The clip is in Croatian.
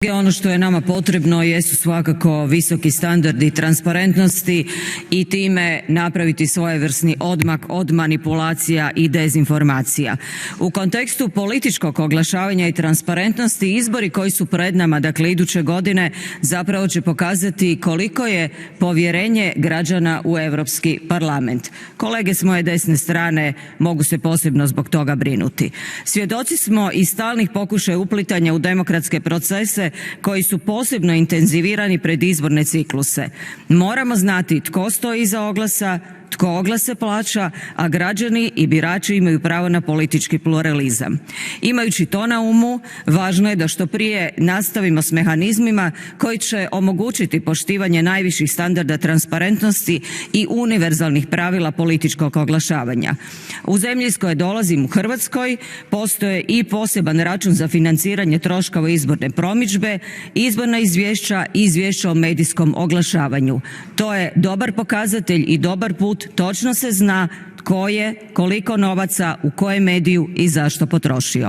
Ono što je nama potrebno jesu svakako visoki standardi transparentnosti i time napraviti svojevrsni odmak od manipulacija i dezinformacija. U kontekstu političkog oglašavanja i transparentnosti izbori koji su pred nama, dakle iduće godine, zapravo će pokazati koliko je povjerenje građana u Europski parlament. Kolege s moje desne strane mogu se posebno zbog toga brinuti. Svjedoci smo i stalnih pokušaja uplitanja u demokratske procese koji su posebno intenzivirani pred izborne cikluse. Moramo znati tko stoji iza oglasa, tko oglase plaća, a građani i birači imaju pravo na politički pluralizam. Imajući to na umu, važno je da što prije nastavimo s mehanizmima koji će omogućiti poštivanje najviših standarda transparentnosti i univerzalnih pravila političkog oglašavanja. U zemlji iz koje dolazim, u Hrvatskoj, postoje i poseban račun za financiranje troškova izborne promidžbe, izborna izvješća i izvješća o medijskom oglašavanju. To je dobar pokazatelj i dobar put. Točno se zna tko je, koliko novaca, u kojem mediju i zašto potrošio.